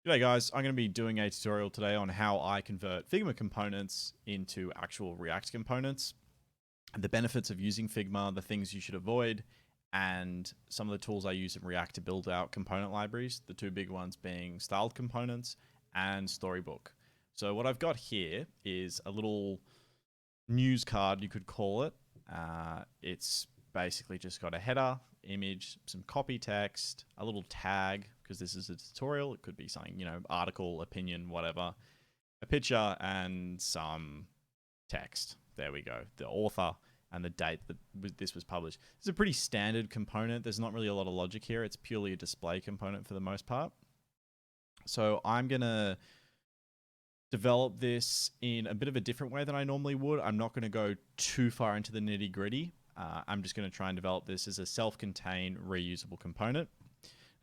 G'day guys, I'm going to be doing a tutorial today on how I convert Figma components into actual React components, the benefits of using Figma, the things you should avoid, and some of the tools I use in React to build out component libraries, the two big ones being Styled Components and Storybook. So what I've got here is a little news card, you could call it. It's basically just got a header, image, some copy text, a little tag, because this is a tutorial. It could be something, article, opinion, whatever, a picture, and some text. There we go. The author and the date that this was published. It's a pretty standard component. There's not really a lot of logic here. It's purely a display component for the most part. So I'm going to develop this in a bit of a different way than I normally would. I'm not going to go too far into the nitty gritty. I'm just going to try and develop this as a self-contained reusable component.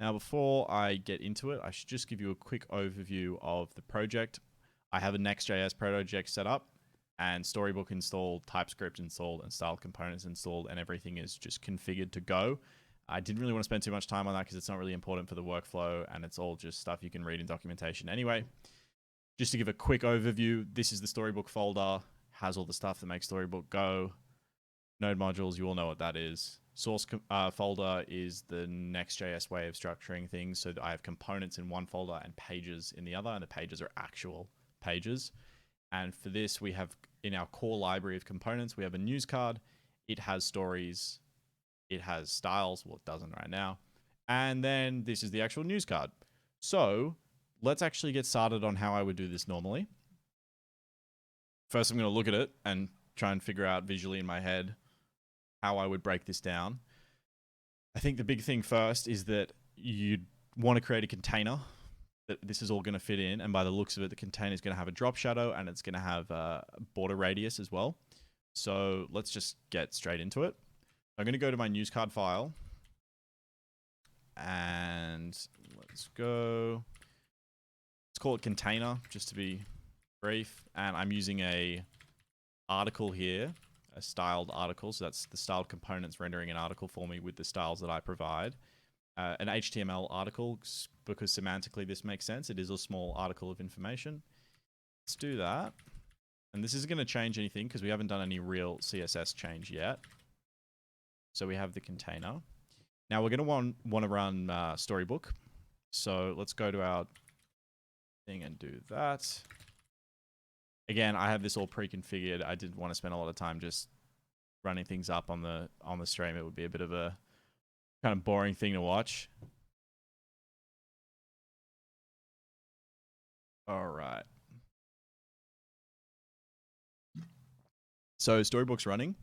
Now, before I get into it, I should just give you a quick overview of the project. I have a Next.js project set up and Storybook installed, TypeScript installed, and Styled Components installed, and everything is just configured to go. I didn't really want to spend too much time on that because it's not really important for the workflow, and it's all just stuff you can read in documentation anyway. Just to give a quick overview, this is the Storybook folder, has all the stuff that makes Storybook go. Node modules, you all know what that is. Source folder is the Next.js way of structuring things. So I have components in one folder and pages in the other, and the pages are actual pages. And for this, we have in our core library of components, we have a news card. It has stories. It has styles. Well, it doesn't right now. And then this is the actual news card. So let's actually get started on how I would do this normally. First, I'm going to look at it and try and figure out visually in my head how I would break this down. I think the big thing first is that you'd want to create a container that this is all going to fit in. And by the looks of it, the container is going to have a drop shadow and it's going to have a border radius as well. So let's just get straight into it. I'm going to go to my news card file and let's go. Let's call it container just to be brief. And I'm using a article here, a styled article. So that's the styled components rendering an article for me with the styles that I provide. An HTML article, because semantically this makes sense. It is a small article of information. Let's do that. And this isn't going to change anything because we haven't done any real CSS change yet. So we have the container. Now we're going to want to run Storybook. So let's go to our thing and do that. Again, I have this all pre-configured. I didn't want to spend a lot of time just running things up on the stream. It would be a bit of a kind of boring thing to watch. All right. So Storybook's running.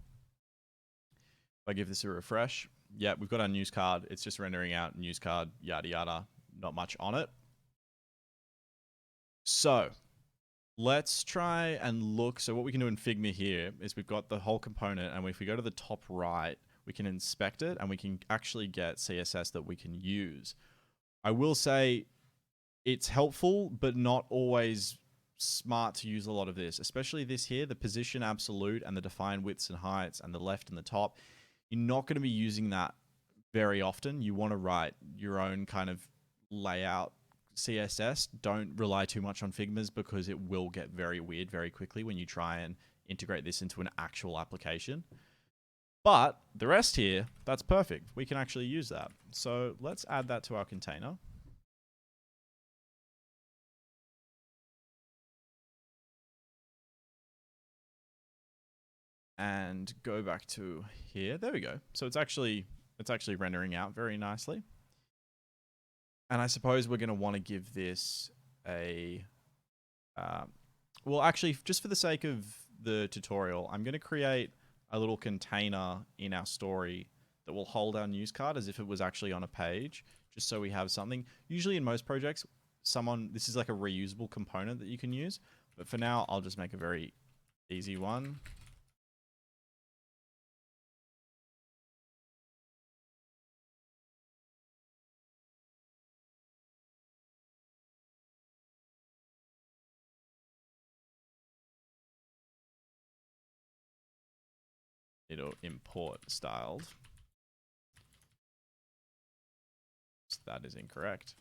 If I give this a refresh, yeah, we've got our news card. It's just rendering out news card, yada, yada. Not much on it. So let's try and look. So what we can do in Figma here is we've got the whole component, and if we go to the top right, we can inspect it and we can actually get CSS that we can use. I will say it's helpful, but not always smart to use a lot of this, especially this here, the position absolute and the define widths and heights and the left and the top. You're not going to be using that very often. You want to write your own kind of layout CSS. Don't rely too much on Figma's because it will get very weird very quickly when you try and integrate this into an actual application. But the rest here, that's perfect. We can actually use that. So let's add that to our container. And go back to here. There we go. So it's actually rendering out very nicely. And I suppose we're going to want to give this a, well, actually, just for the sake of the tutorial, I'm going to create a little container in our story that will hold our news card as if it was actually on a page, just so we have something. Usually in most projects, this is like a reusable component that you can use. But for now, I'll just make a very easy one. It'll import styled. So that is incorrect.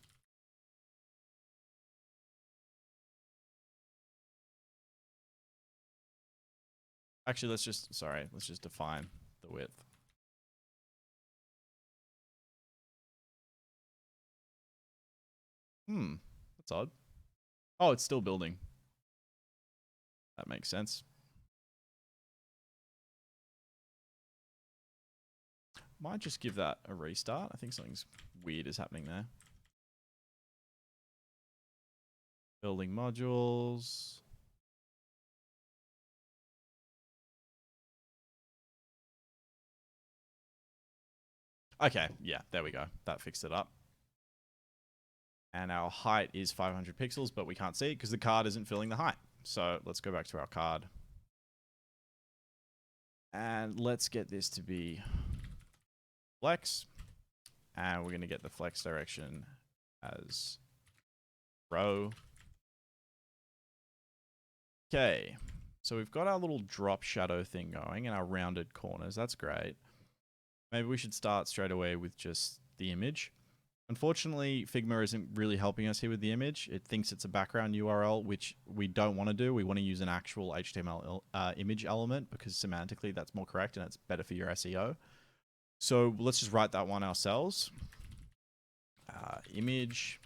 Actually, let's just define the width. That's odd. Oh, it's still building. That makes sense. Might just give that a restart. I think something's weird is happening there. Building modules. Okay, yeah, there we go. That fixed it up. And our height is 500 pixels, but we can't see it because the card isn't filling the height. So let's go back to our card. And let's get this to be flex. And we're going to get the flex direction as row. Okay, so we've got our little drop shadow thing going and our rounded corners. That's great. Maybe we should start straight away with just the image. Unfortunately, Figma isn't really helping us here with the image. It thinks it's a background URL, which we don't want to do. We want to use an actual HTML image element because semantically that's more correct and it's better for your SEO. So let's just write that one ourselves. Image,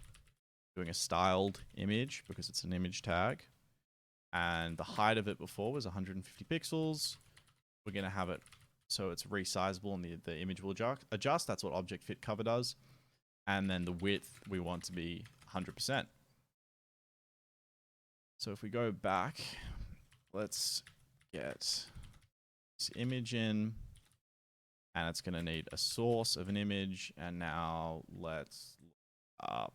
doing a styled image because it's an image tag. And the height of it before was 150 pixels. We're going to have it so it's resizable and the image will adjust. That's what object fit cover does. And then the width we want to be 100%. So if we go back, let's get this image in. And it's going to need a source of an image. And now let's look up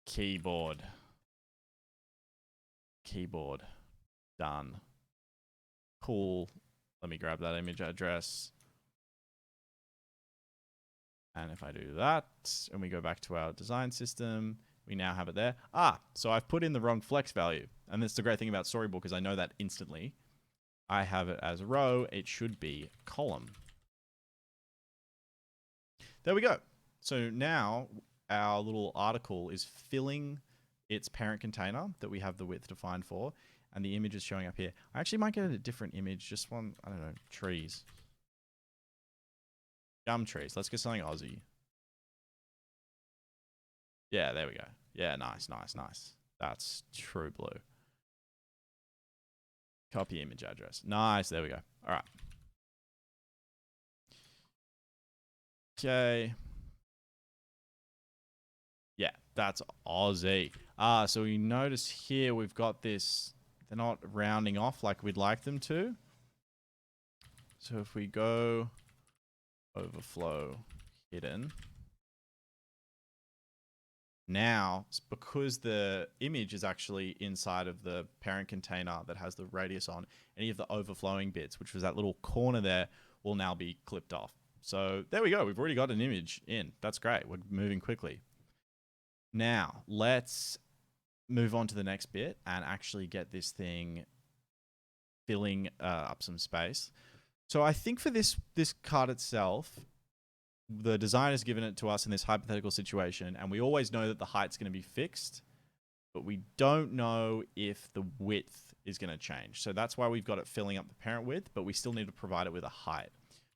keyboard. Keyboard. Done. Cool. Let me grab that image address. And if I do that, and we go back to our design system, we now have it there. So I've put in the wrong flex value. And that's the great thing about Storybook is I know that instantly. I have it as a row. It should be column. There we go. So now our little article is filling its parent container that we have the width defined for. And the image is showing up here. I actually might get a different image. Just one, I don't know, trees. Gum trees. Let's get something Aussie. Yeah, there we go. Yeah, nice, nice, nice. That's true blue. Copy image address. Nice, there we go. All right. Okay. Yeah, that's Aussie. So we notice here we've got this, they're not rounding off like we'd like them to. So if we go overflow hidden, now because the image is actually inside of the parent container that has the radius on, any of the overflowing bits, which was that little corner there, will now be clipped off. So there we go. We've already got an image in. That's great. We're moving quickly. Now let's move on to the next bit and actually get this thing filling up some space. So I think for this card itself, the designer's given it to us in this hypothetical situation, and we always know that the height's going to be fixed, but we don't know if the width is going to change. So that's why we've got it filling up the parent width, but we still need to provide it with a height.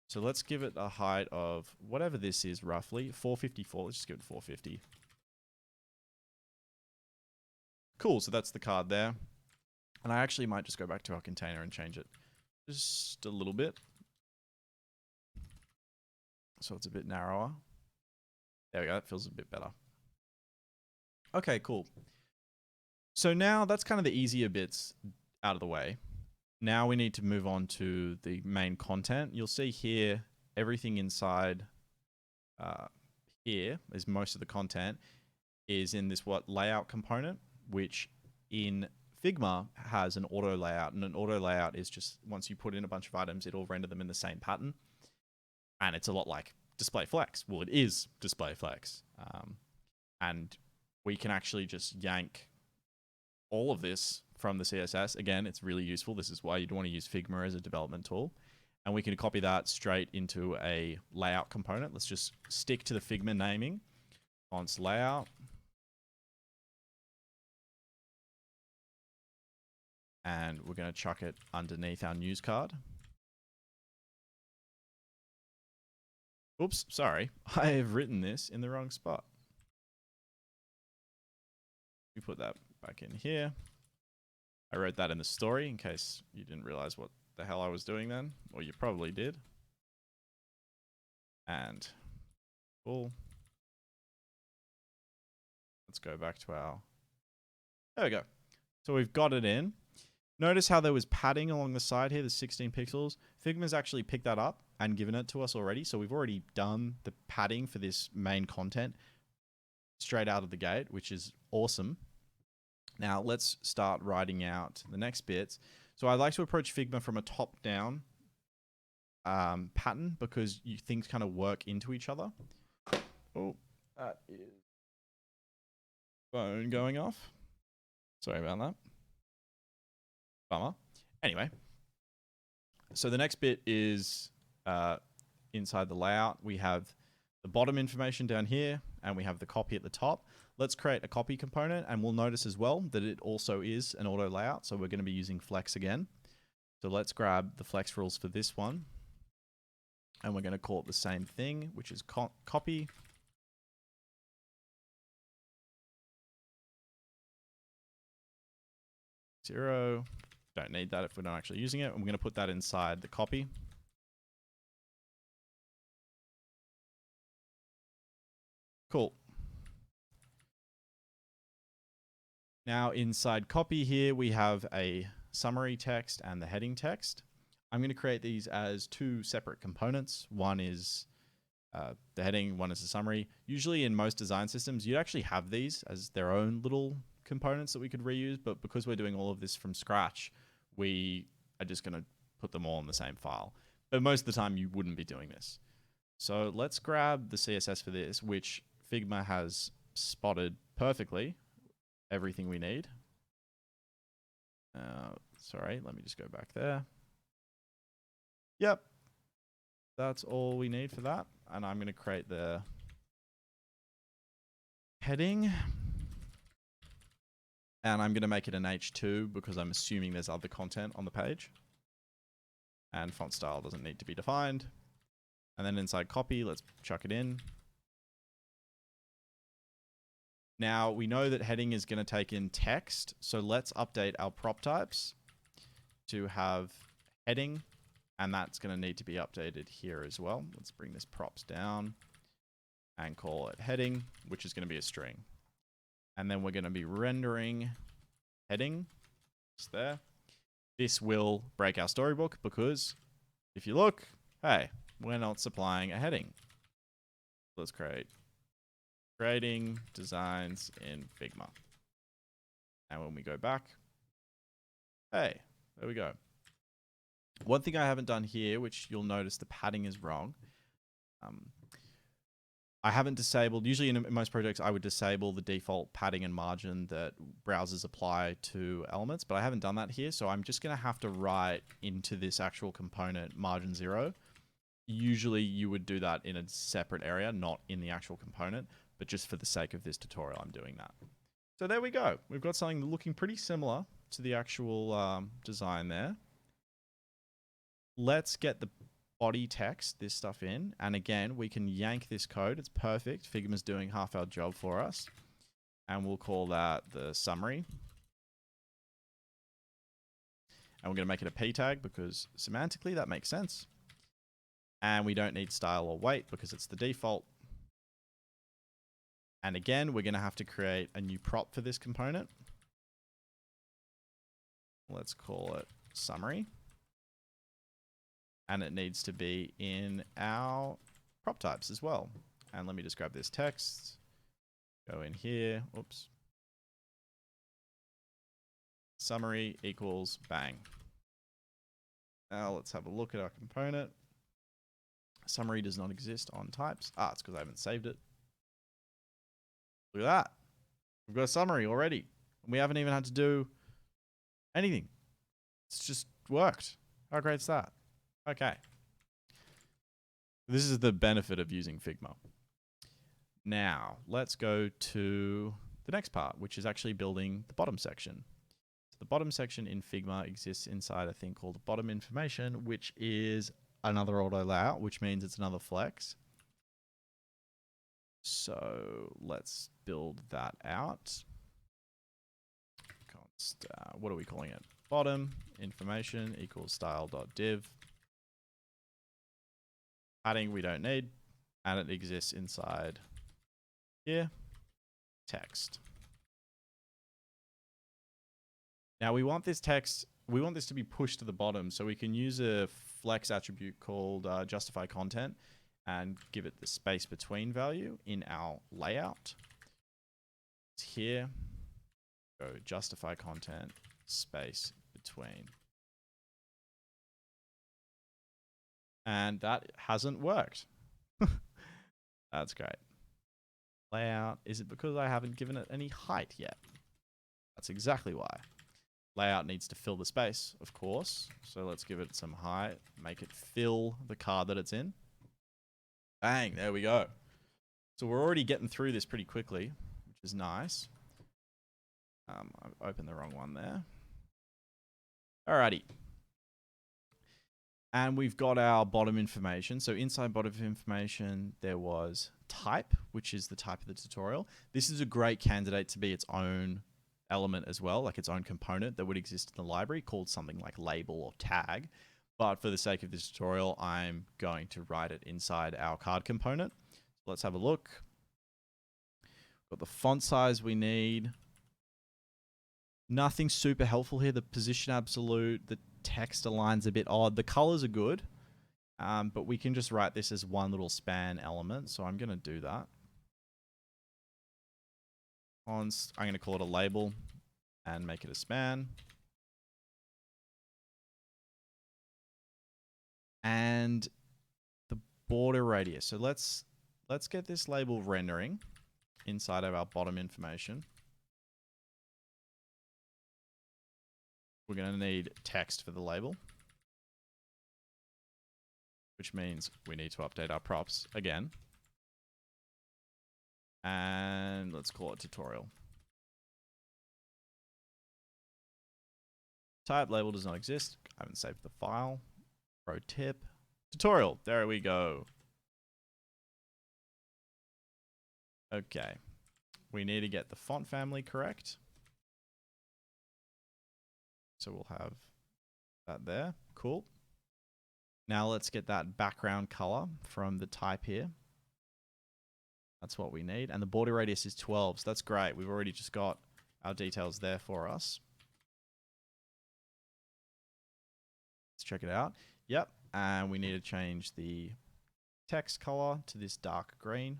So let's give it a height of whatever this is roughly, 454. Let's just give it 450. Cool, so that's the card there. And I actually might just go back to our container and change it just a little bit. So it's a bit narrower. There we go, that feels a bit better. Okay, cool. So now that's kind of the easier bits out of the way. Now we need to move on to the main content. You'll see here, everything inside here is most of the content is in this layout component, which in Figma has an auto layout, and an auto layout is just once you put in a bunch of items, it'll render them in the same pattern. And it's a lot like display flex. Well, it is display flex. And we can actually just yank all of this from the CSS. Again, it's really useful. This is why you'd want to use Figma as a development tool. And we can copy that straight into a layout component. Let's just stick to the Figma naming. Fonts layout. And we're going to chuck it underneath our news card. Oops, sorry. I have written this in the wrong spot. We put that back in here. I wrote that in the story in case you didn't realize what the hell I was doing then. Or you probably did. And cool. Let's go back to our... There we go. So we've got it in. Notice how there was padding along the side here, the 16 pixels. Figma's actually picked that up and given it to us already. So we've already done the padding for this main content straight out of the gate, which is awesome. Now let's start writing out the next bits. So I like to approach Figma from a top-down pattern because things kind of work into each other. Oh, that is phone going off. Sorry about that. Bummer. Anyway, so the next bit is inside the layout. We have the bottom information down here, and we have the copy at the top. Let's create a copy component, and we'll notice as well that it also is an auto layout, so we're going to be using flex again. So let's grab the flex rules for this one, and we're going to call it the same thing, which is copy. Zero. Don't need that if we're not actually using it. And we're going to put that inside the copy. Cool. Now inside copy here, we have a summary text and the heading text. I'm going to create these as two separate components. One is the heading, one is the summary. Usually in most design systems, you'd actually have these as their own little components that we could reuse, but because we're doing all of this from scratch, we are just going to put them all in the same file. But most of the time you wouldn't be doing this. So let's grab the CSS for this, which Figma has spotted perfectly everything we need. Sorry, let me just go back there. Yep, that's all we need for that. And I'm going to create the heading. And I'm going to make it an H2 because I'm assuming there's other content on the page. And font style doesn't need to be defined. And then inside copy, let's chuck it in. Now we know that heading is going to take in text. So let's update our prop types to have heading. And that's going to need to be updated here as well. Let's bring this props down and call it heading, which is going to be a string. And then we're going to be rendering heading. Just there. This will break our storybook because if you look, hey, we're not supplying a heading. Let's creating designs in Figma. And when we go back, hey, there we go. One thing I haven't done here, which you'll notice the padding is wrong. I haven't disabled, usually in most projects, I would disable the default padding and margin that browsers apply to elements, but I haven't done that here. So I'm just going to have to write into this actual component margin 0. Usually you would do that in a separate area, not in the actual component, but just for the sake of this tutorial, I'm doing that. So there we go. We've got something looking pretty similar to the actual design there. Let's get the body text, this stuff in. And again, we can yank this code. It's perfect. Figma's doing half our job for us. And we'll call that the summary. And we're going to make it a p tag because semantically that makes sense. And we don't need style or weight because it's the default. And again, we're going to have to create a new prop for this component. Let's call it summary. And it needs to be in our prop types as well. And let me just grab this text, go in here, oops. Summary equals bang. Now let's have a look at our component. Summary does not exist on types. Ah, it's because I haven't saved it. Look at that. We've got a summary already. And we haven't even had to do anything. It's just worked. How great is that? Okay. This is the benefit of using Figma. Now, let's go to the next part, which is actually building the bottom section. The bottom section in Figma exists inside a thing called bottom information, which is another auto layout, which means it's another flex. So let's build that out. What are we calling it? Bottom information equals style.div. Padding we don't need, and it exists inside here. Text. Now we want this text, we want this to be pushed to the bottom, so we can use a flex attribute called justify content and give it the space between value in our layout. It's here. Go justify content, space between. And that hasn't worked. That's great. Layout, is it because I haven't given it any height yet? That's exactly why. Layout needs to fill the space, of course. So let's give it some height, make it fill the card that it's in. Bang, there we go. So we're already getting through this pretty quickly, which is nice. I've opened the wrong one there. Alrighty. And we've got our bottom information. So inside bottom information, there was type, which is the type of the tutorial. This is a great candidate to be its own element as well, like its own component that would exist in the library called something like label or tag. But for the sake of this tutorial, I'm going to write it inside our card component. So let's have a look. Got the font size we need. Nothing super helpful here. The position absolute, the text aligns a bit odd. The colors are good, but we can just write this as one little span element. So I'm going to do that. I'm going to call it a label and make it a span. And the border radius. So let's get this label rendering inside of our bottom information. We're going to need text for the label, which means we need to update our props again. And let's call it tutorial. Type label does not exist. I haven't saved the file. Pro tip. Tutorial. There we go. Okay. We need to get the font family correct. So we'll have that there. Cool. Now let's get that background color from the type here. That's what we need. And the border radius is 12. So that's great. We've already just got our details there for us. Let's check it out. Yep. And we need to change the text color to this dark green.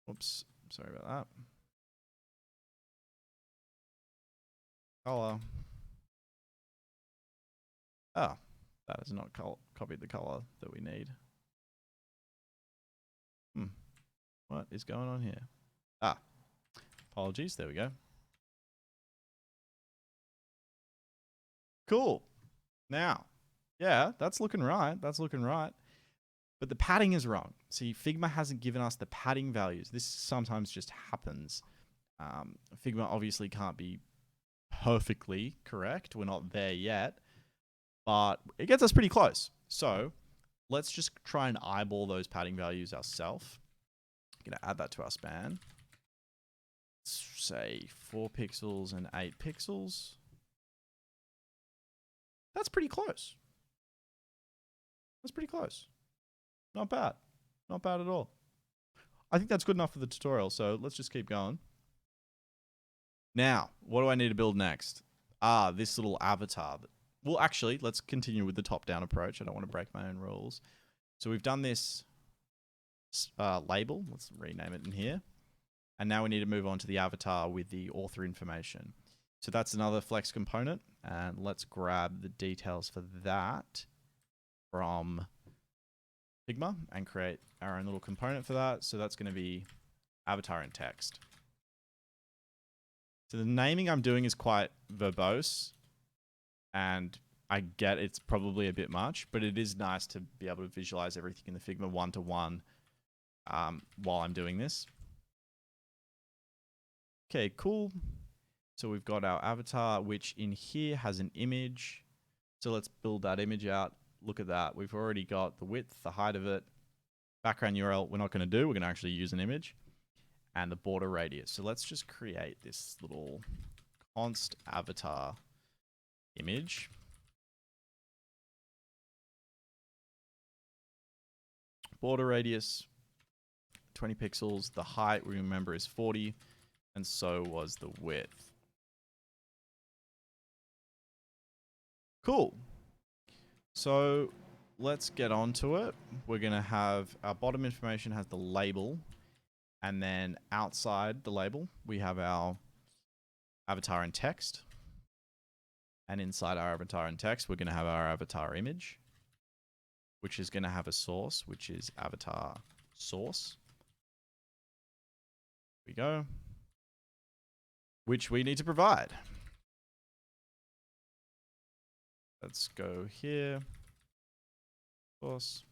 Oops. Sorry about that. Color. Oh, that has not copied the color that we need. What is going on here? Ah, apologies. There we go. Cool. Now, yeah, that's looking right. That's looking right. But the padding is wrong. See, Figma hasn't given us the padding values. This sometimes just happens. Figma obviously can't be perfectly correct. We're not there yet, but it gets us pretty close. So let's just try and eyeball those padding values ourselves. I'm going to add that to our span. Let's say 4 pixels and 8 pixels. That's pretty close. That's pretty close. Not bad. Not bad at all. I think that's good enough for the tutorial, so let's just keep going. Now, what do I need to build next? Ah, this little avatar. Well, actually, let's continue with the top-down approach. I don't want to break my own rules. So we've done this label. Let's rename it in here. And now we need to move on to the avatar with the author information. So that's another flex component. And let's grab the details for that from Figma and create our own little component for that. So that's going to be avatar and text. So the naming I'm doing is quite verbose, and I get it's probably a bit much, but it is nice to be able to visualize everything in the Figma one-to-one while I'm doing this. Okay, cool. So we've got our avatar, which in here has an image. So let's build that image out. Look at that. We've already got the width, the height of it. Background URL, we're not going to do. We're going to actually use an image. And the border radius. So let's just create this little const avatar image. Border radius, 20 pixels. The height, we remember, is 40. And so was the width. Cool. So let's get on to it. We're going to have our bottom information has the label. And then outside the label, we have our avatar and text. And inside our avatar and text, we're going to have our avatar image, which is going to have a source, which is avatar source. Here we go. Which we need to provide. Let's go here. Source.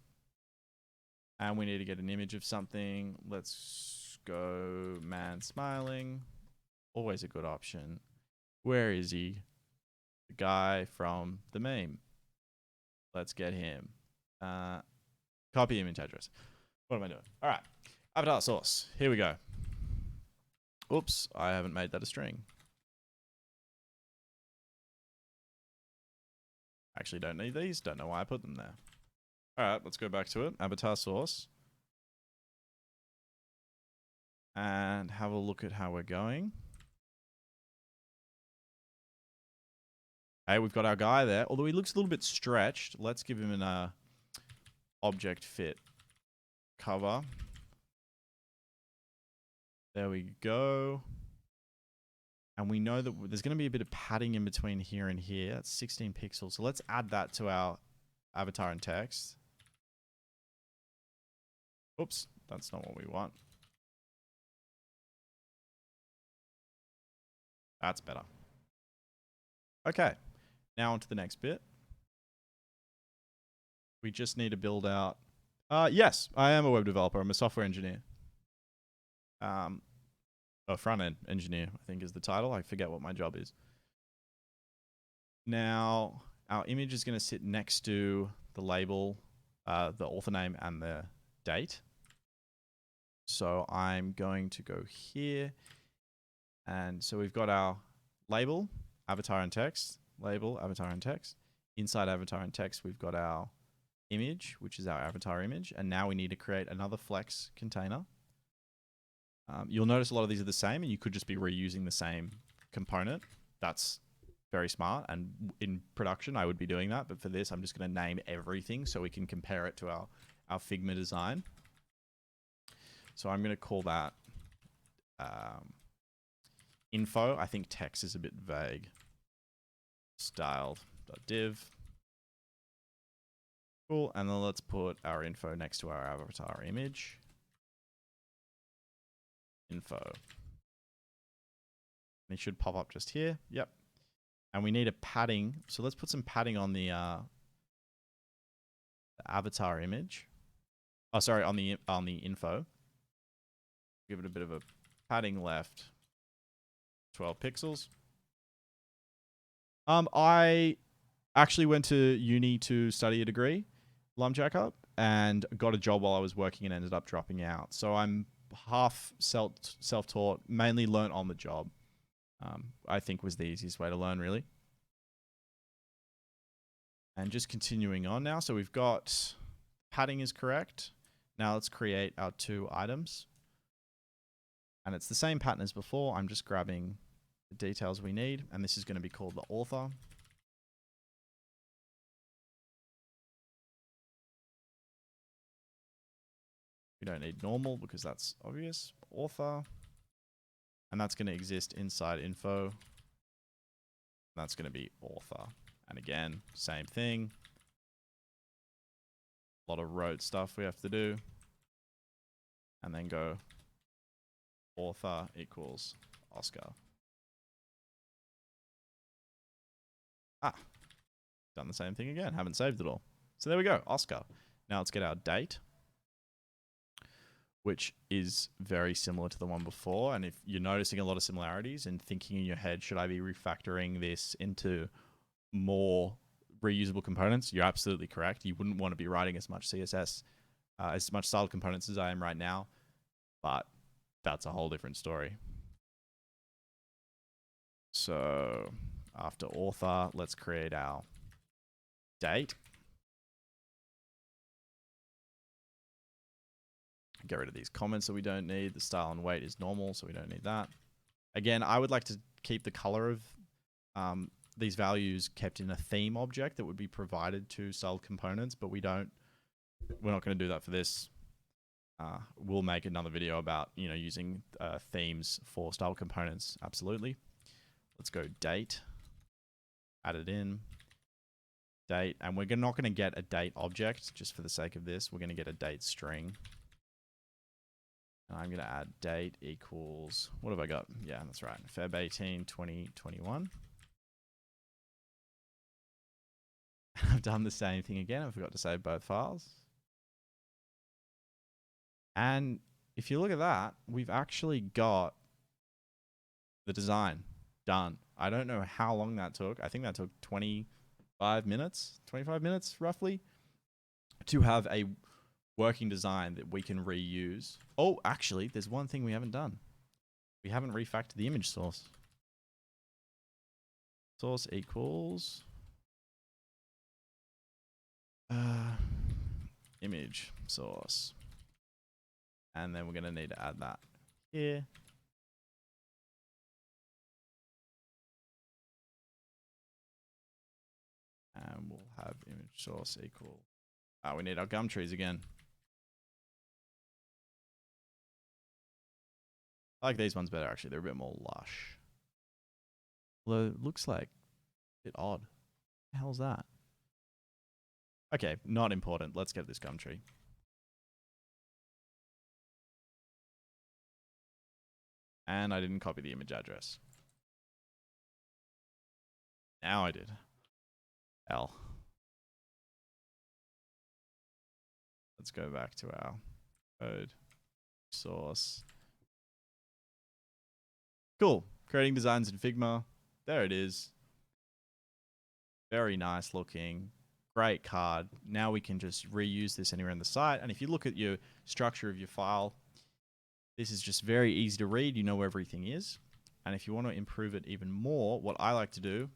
And we need to get an image of something. Let's go man smiling. Always a good option. Where is he? The guy from the meme. Let's get him. Copy image address. What am I doing? All right. Avatar source. Here we go. Oops, I haven't made that a string. Actually don't need these. Don't know why I put them there. All right, let's go back to it. Avatar source. And have a look at how we're going. Hey, we've got our guy there. Although he looks a little bit stretched. Let's give him an object fit cover. There we go. And we know that there's going to be a bit of padding in between here and here. That's 16 pixels. So let's add that to our avatar and text. Oops, that's not what we want. That's better. Okay, now on to the next bit. We just need to build out... yes, I am a web developer. I'm a software engineer. A front-end engineer, I think is the title. I forget what my job is. Now, our image is going to sit next to the label, the author name, and the date. So I'm going to go here. And so we've got our label, avatar and text, label, avatar and text. Inside avatar and text, we've got our image, which is our avatar image. And now we need to create another flex container. You'll notice a lot of these are the same, and you could just be reusing the same component. That's very smart. And in production, I would be doing that. But for this, I'm just going to name everything so we can compare it to our Figma design. So I'm going to call that info. I think text is a bit vague. Styled.div. Cool. And then let's put our info next to our avatar image. Info. And it should pop up just here. Yep. And we need a padding. So let's put some padding on the avatar image. Oh, sorry, on the info. Give it a bit of a padding left. 12 pixels. I actually went to uni to study a degree, Lumjacker, and got a job while I was working and ended up dropping out. So I'm half self-taught, mainly learnt on the job. I think was the easiest way to learn, really. And just continuing on now. So we've got padding is correct. Now let's create our two items. And it's the same pattern as before. I'm just grabbing the details we need. And this is going to be called the author. We don't need normal because that's obvious. Author. And that's going to exist inside info. That's going to be author. And again, same thing. A lot of rote stuff we have to do. And then go author equals Oscar. Done the same thing again. Haven't saved it all. So there we go, Oscar. Now let's get our date. which is very similar to the one before. And if you're noticing a lot of similarities and thinking in your head, should I be refactoring this into more reusable components? You're absolutely correct. You wouldn't want to be writing as much CSS, as much styled components as I am right now, but that's a whole different story. So after author, let's create our date. Get rid of these comments that we don't need. The style and weight is normal, so we don't need that. Again, I would like to keep the color of these values kept in a theme object that would be provided to styled components, but we're not going to do that for this. We'll make another video about using themes for styled components. Absolutely. Let's go date. Add it in. Date, and we're not going to get a date object just for the sake of this. We're going to get a date string. And I'm going to add date equals, what have I got? Yeah, that's right. Feb 18, 2021. I've done the same thing again. I forgot to save both files. And if you look at that, we've actually got the design done. I don't know how long that took. I think that took 25 minutes roughly to have a working design that we can reuse. Oh, actually, there's one thing we haven't done. We haven't refactored the image source. Source equals image source. And then we're going to need to add that here. And we'll have image source equal. We need our gum trees again. I like these ones better, actually. They're a bit more lush. Although it looks like a bit odd. What the hell's that? Okay, not important. Let's get this gum tree. And I didn't copy the image address. Now I did. L. Let's go back to our code source. Cool. Creating designs in Figma. There it is. Very nice looking. Great card. Now we can just reuse this anywhere in the site. And if you look at your structure of your file, this is just very easy to read. You know where everything is. And if you want to improve it even more, what I like to do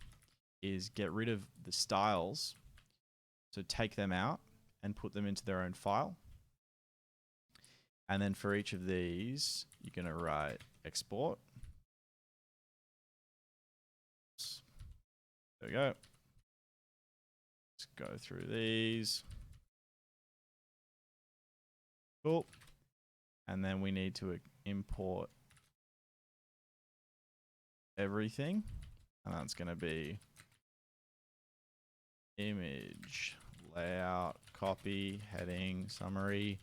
is get rid of the styles. So take them out and put them into their own file. And then for each of these, you're going to write export. There we go. Let's go through these. Cool. And then we need to import everything. And that's going to be image, layout, copy, heading, summary,